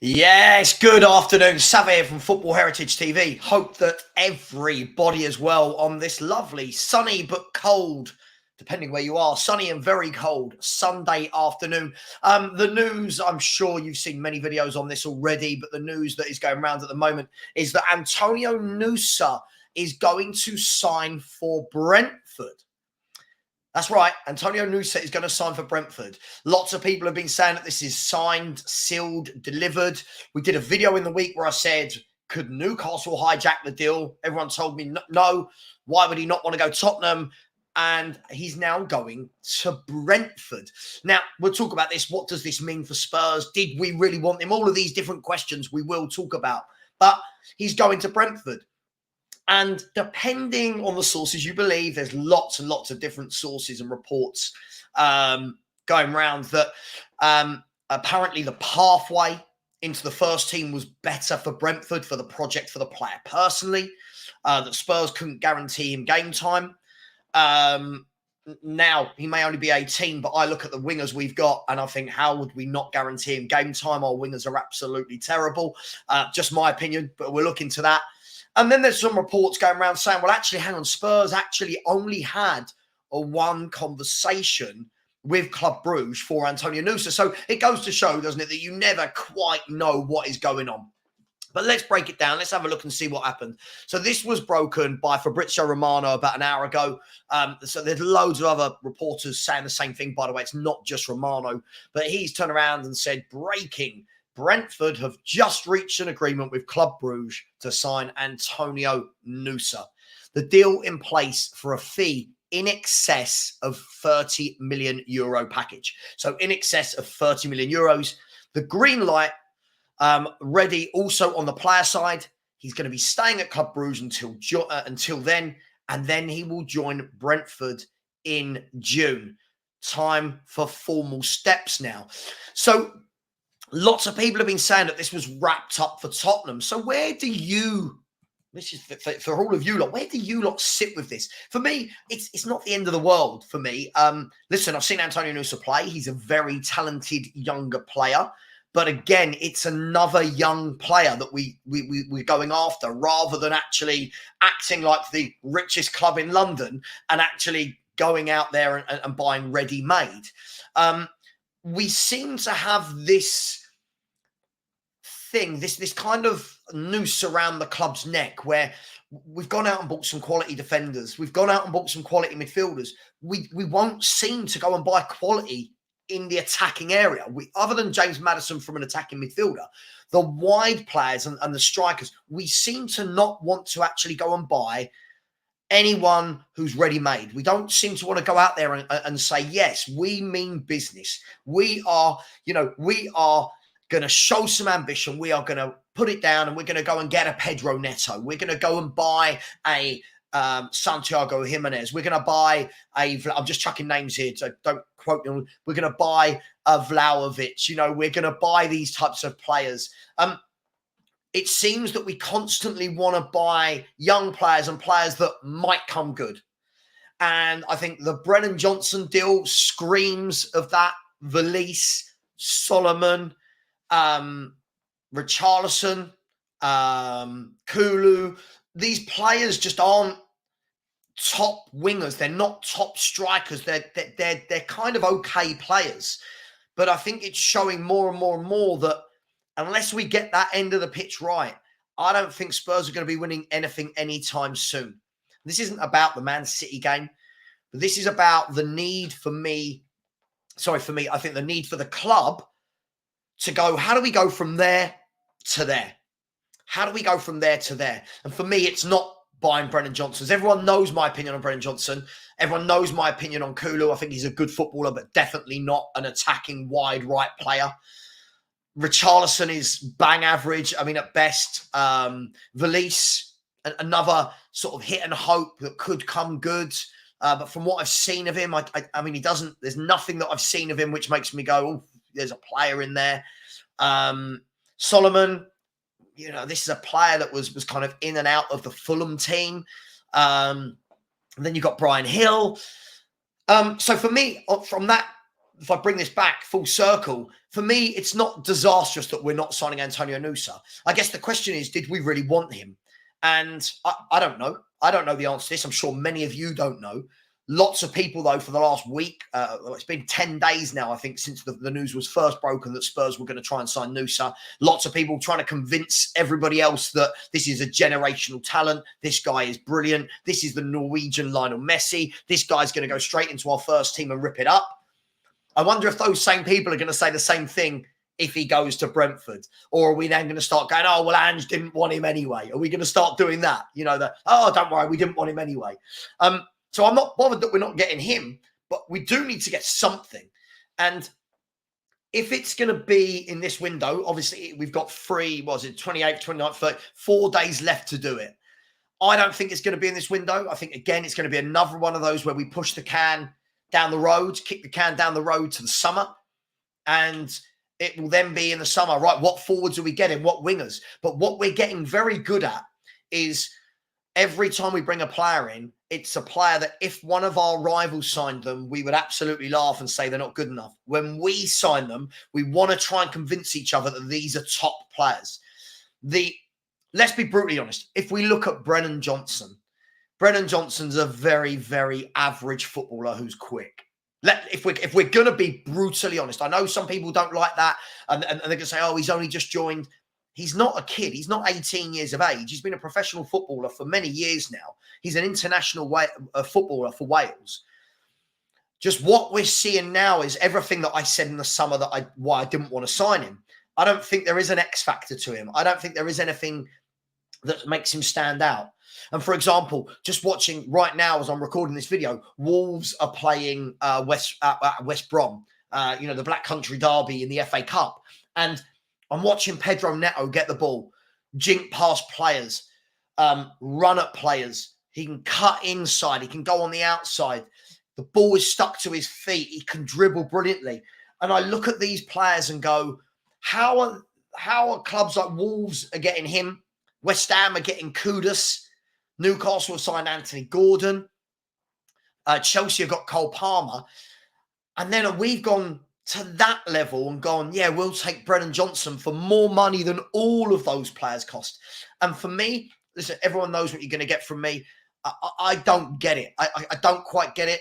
Yes, good afternoon. Sav here from Football Heritage TV. Hope that everybody is well on this lovely, sunny but cold, depending where you are, sunny and very cold Sunday afternoon. The news, I'm sure you've seen many videos on this already, but the news that is going around at the moment is that Antonio Nusa is going to sign for Brentford. That's right. Antonio Nusa is going to sign for Brentford. Lots of people have been saying that this is signed, sealed, delivered. We did a video in the week where I said, could Newcastle hijack the deal? Everyone told me no. Why would he not want to go Tottenham? And he's now going to Brentford. Now, we'll talk about this. What does this mean for Spurs? Did we really want him? All of these different questions we will talk about. But he's going to Brentford. And depending on the sources you believe, there's lots and lots of different sources and reports going around that apparently the pathway into the first team was better for Brentford, for the project, for the player personally, that Spurs couldn't guarantee him game time. Now, he may only be 18, but I look at the wingers we've got and I think, how would we not guarantee him game time? Our wingers are absolutely terrible. Just my opinion, but we'll look into that. And then there's some reports going around saying, well, actually, hang on, Spurs actually only had a one conversation with Club Brugge for Antonio Nusa. So it goes to show, doesn't it, that you never quite know what is going on. But let's break it down. Let's have a look and see what happened. So this was broken by Fabrizio Romano about an hour ago. So there's loads of other reporters saying the same thing. By the way, it's not just Romano. But he's turned around and said, breaking. Brentford have just reached an agreement with Club Brugge to sign Antonio Nusa. The deal in place for a fee in excess of 30 million euro package. So in excess of 30 million euros. The green light ready also on the player side. He's going to be staying at Club Brugge until then, and then he will join Brentford in June. Time for formal steps now. So lots of people have been saying that this was wrapped up for Tottenham. So where do you, this is for all of you lot, where do you lot sit with this? For me, it's not the end of the world for me. Listen, I've seen Antonio Nusa play. He's a very talented younger player. But again, it's another young player that we're going after rather than actually acting like the richest club in London and actually going out there and buying ready-made. We seem to have this thing, this kind of noose around the club's neck where we've gone out and bought some quality defenders. We've gone out and bought some quality midfielders. We won't seem to go and buy quality in the attacking area. Other than James Maddison from an attacking midfielder, the wide players and the strikers, we seem to not want to actually go and buy anyone who's ready-made. We don't seem to want to go out there and say, yes, we mean business. We are going to show some ambition. We are going to put it down and we're going to go and get a Pedro Neto. We're going to go and buy a Santiago Jimenez. We're going to buy I'm just chucking names here, so don't quote me. We're going to buy a Vlahovic. We're going to buy these types of players. It seems that we constantly want to buy young players and players that might come good. And I think the Brennan Johnson deal screams of that. Valise, Solomon, Richarlison, Kulu. These players just aren't top wingers. They're not top strikers. They're kind of okay players. But I think it's showing more and more and more that unless we get that end of the pitch right, I don't think Spurs are going to be winning anything anytime soon. This isn't about the Man City game, but this is about the need for me. I think the need for the club to go, how do we go from there to there? How do we go from there to there? And for me, it's not buying Brennan Johnson. Everyone knows my opinion on Brennan Johnson. Everyone knows my opinion on Kulu. I think he's a good footballer, but definitely not an attacking wide right player. Richarlison is bang average. I mean, at best. Valise, another sort of hit and hope that could come good. But from what I've seen of him, I mean, he doesn't. There's nothing that I've seen of him which makes me go, oh, there's a player in there. Solomon, this is a player that was kind of in and out of the Fulham team. And then you've got Brian Hill. So for me, from that if I bring this back full circle, for me, it's not disastrous that we're not signing Antonio Nusa. I guess the question is, did we really want him? And I don't know. I don't know the answer to this. I'm sure many of you don't know. Lots of people, though, for the last week, it's been 10 days now, I think, since the news was first broken that Spurs were going to try and sign Nusa. Lots of people trying to convince everybody else that this is a generational talent. This guy is brilliant. This is the Norwegian Lionel Messi. This guy's going to go straight into our first team and rip it up. I wonder if those same people are going to say the same thing if he goes to Brentford. Or are we then going to start going, oh, well, Ange didn't want him anyway? Are we going to start doing that? You know, oh, don't worry, we didn't want him anyway. So I'm not bothered that we're not getting him, but we do need to get something. And if it's going to be in this window, obviously we've got 28th, 29th, 30, 4 days left to do it. I don't think it's going to be in this window. I think, again, it's going to be another one of those where we push the can down the road, kick the can down the road to the summer. And it will then be in the summer, right? What forwards are we getting? What wingers? But what we're getting very good at is every time we bring a player in, it's a player that if one of our rivals signed them, we would absolutely laugh and say they're not good enough. When we sign them, we want to try and convince each other that these are top players. Let's be brutally honest. If we look at Brennan Johnson's a very, very average footballer who's quick. If we're going to be brutally honest, I know some people don't like that, and they're going to say, oh, he's only just joined. He's not a kid. He's not 18 years of age. He's been a professional footballer for many years now. He's an international footballer for Wales. Just what we're seeing now is everything that I said in the summer why I didn't want to sign him. I don't think there is an X factor to him. I don't think there is anything that makes him stand out. And for example, just watching right now as I'm recording this video, Wolves are playing West Brom, the Black Country Derby in the FA Cup. And I'm watching Pedro Neto get the ball, jink past players, run at players. He can cut inside. He can go on the outside. The ball is stuck to his feet. He can dribble brilliantly. And I look at these players and go, how are clubs like Wolves are getting him? West Ham are getting Kudus. Newcastle have signed Anthony Gordon. Chelsea have got Cole Palmer. And then we've gone to that level and gone, yeah, we'll take Brennan Johnson for more money than all of those players cost. And for me, listen, everyone knows what you're going to get from me. I don't get it. I don't quite get it.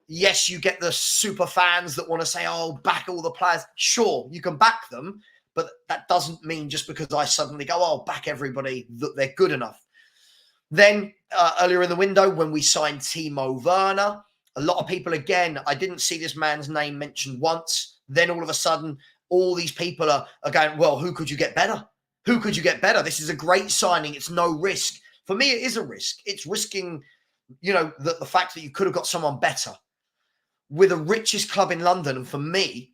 Yes, you get the super fans that want to say, oh, back all the players. Sure, you can back them. But that doesn't mean just because I suddenly go, oh, back everybody, that they're good enough. Then earlier in the window, when we signed Timo Werner, a lot of people, again, I didn't see this man's name mentioned once. Then all of a sudden, all these people are going, well, who could you get better? Who could you get better? This is a great signing. It's no risk. For me, it is a risk. It's risking, the fact that you could have got someone better. We're the richest club in London. And for me,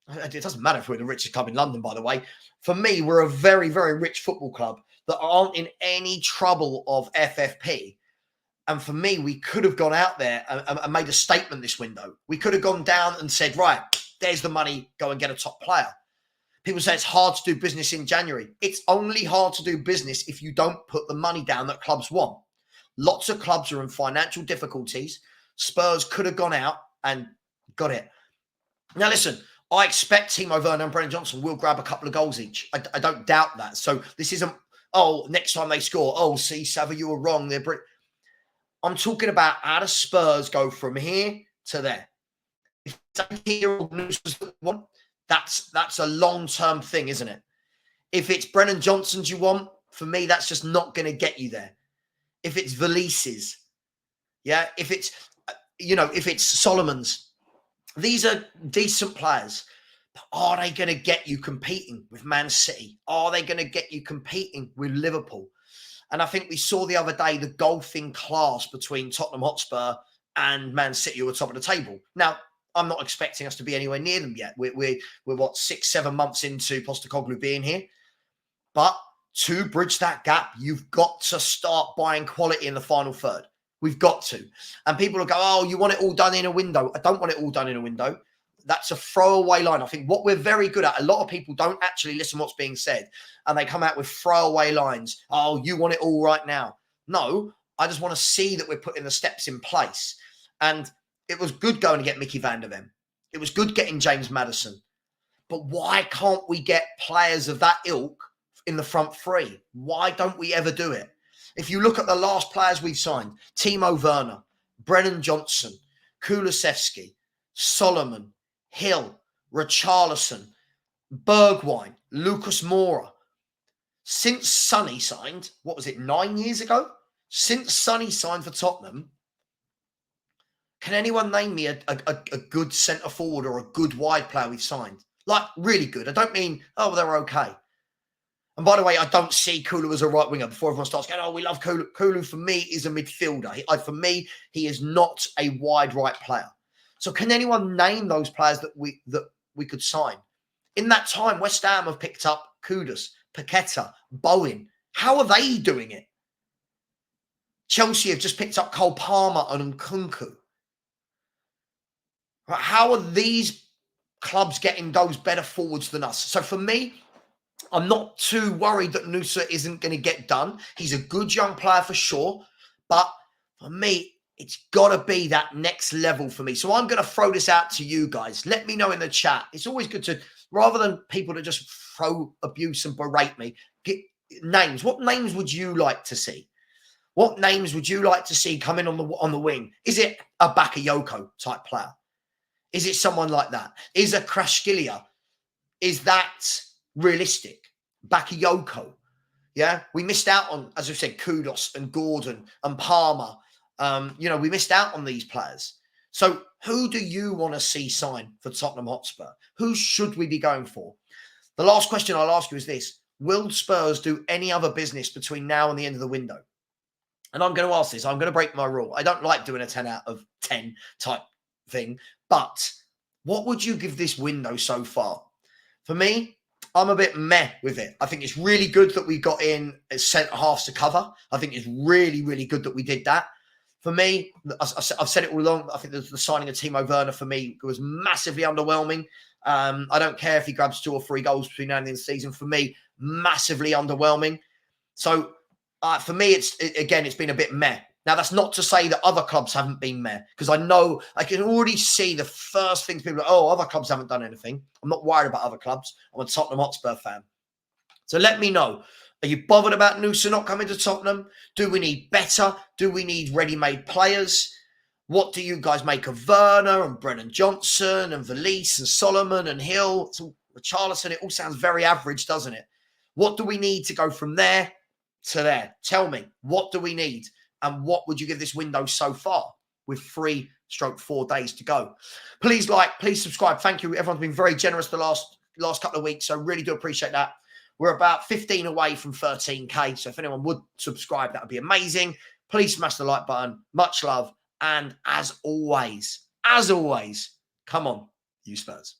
it doesn't matter if we're the richest club in London, by the way. For me, we're a very, very rich football club that aren't in any trouble of FFP. And for me, we could have gone out there and made a statement this window. We could have gone down and said, right, there's the money, go and get a top player. People say it's hard to do business in January. It's only hard to do business if you don't put the money down that clubs want. Lots of clubs are in financial difficulties. Spurs could have gone out and got it. Now, listen, I expect Timo Werner and Brennan Johnson will grab a couple of goals each. I don't doubt that. So this isn't, oh, next time they score, oh, see, Sava, you were wrong. I'm talking about how does Spurs go from here to there. If that's a long-term thing, isn't it? If it's Brennan Johnson's you want, for me, that's just not going to get you there. If it's Valise's, yeah, if it's Solomon's, these are decent players. But are they going to get you competing with Man City? Are they going to get you competing with Liverpool? And I think we saw the other day the golfing class between Tottenham Hotspur and Man City who are top of the table. Now, I'm not expecting us to be anywhere near them yet. We're what, 6-7 months into Postecoglou being here. But to bridge that gap, you've got to start buying quality in the final third. We've got to. And people will go, oh, you want it all done in a window. I don't want it all done in a window. That's a throwaway line. I think what we're very good at, a lot of people don't actually listen to what's being said. And they come out with throwaway lines. Oh, you want it all right now. No, I just want to see that we're putting the steps in place. And it was good going to get Mickey van der Ven. It was good getting James Maddison. But why can't we get players of that ilk in the front three? Why don't we ever do it? If you look at the last players we've signed, Timo Werner, Brennan Johnson, Kulusevski, Solomon, Hill, Richarlison, Bergwijn, Lucas Moura. Since Sonny signed, what was it, 9 years ago? Since Sonny signed for Tottenham, can anyone name me a good centre forward or a good wide player we've signed? Like, really good. I don't mean, oh, they're okay. And by the way, I don't see Kulu as a right winger before everyone starts going, oh, we love Kulu. Kulu, for me, is a midfielder. For me, he is not a wide right player. So can anyone name those players that we could sign? In that time, West Ham have picked up Kudus, Paqueta, Bowen. How are they doing it? Chelsea have just picked up Cole Palmer and Nkunku. Right, how are these clubs getting those better forwards than us? So for me, I'm not too worried that Nusa isn't going to get done. He's a good young player for sure. But for me, it's got to be that next level for me. So I'm going to throw this out to you guys. Let me know in the chat. It's always good to, rather than people to just throw abuse and berate me, get names. What names would you like to see? What names would you like to see come in on the wing? Is it a Bakayoko type player? Is it someone like that? Is a Krashkilia? Is that realistic? Bakayoko. Yeah, we missed out on, as I said, Kudos and Gordon and Palmer. We missed out on these players. So who do you want to see sign for Tottenham Hotspur? Who should we be going for? The last question I'll ask you is this. Will Spurs do any other business between now and the end of the window? And I'm going to ask this. I'm going to break my rule. I don't like doing a 10 out of 10 type thing. But what would you give this window so far? For me, I'm a bit meh with it. I think it's really good that we got in centre halves to cover. I think it's really, really good that we did that. For me, I've said it all along. I think the signing of Timo Werner for me was massively underwhelming. I don't care if he grabs 2 or 3 goals between now and the end of the season. For me, massively underwhelming. So for me, it's been a bit meh. Now, that's not to say that other clubs haven't been meh, because I know I can already see the first things people are, oh, other clubs haven't done anything. I'm not worried about other clubs. I'm a Tottenham Hotspur fan. So let me know. Are you bothered about Nusa not coming to Tottenham? Do we need better? Do we need ready-made players? What do you guys make of Werner and Brennan Johnson and Valise and Solomon and Hill? Richarlison, it all sounds very average, doesn't it? What do we need to go from there to there? Tell me, what do we need? And what would you give this window so far with 3/4 days to go? Please like, please subscribe. Thank you. Everyone's been very generous the last couple of weeks. So really do appreciate that. We're about 15 away from 13K. So if anyone would subscribe, that would be amazing. Please smash the like button. Much love. And as always, come on, you Spurs.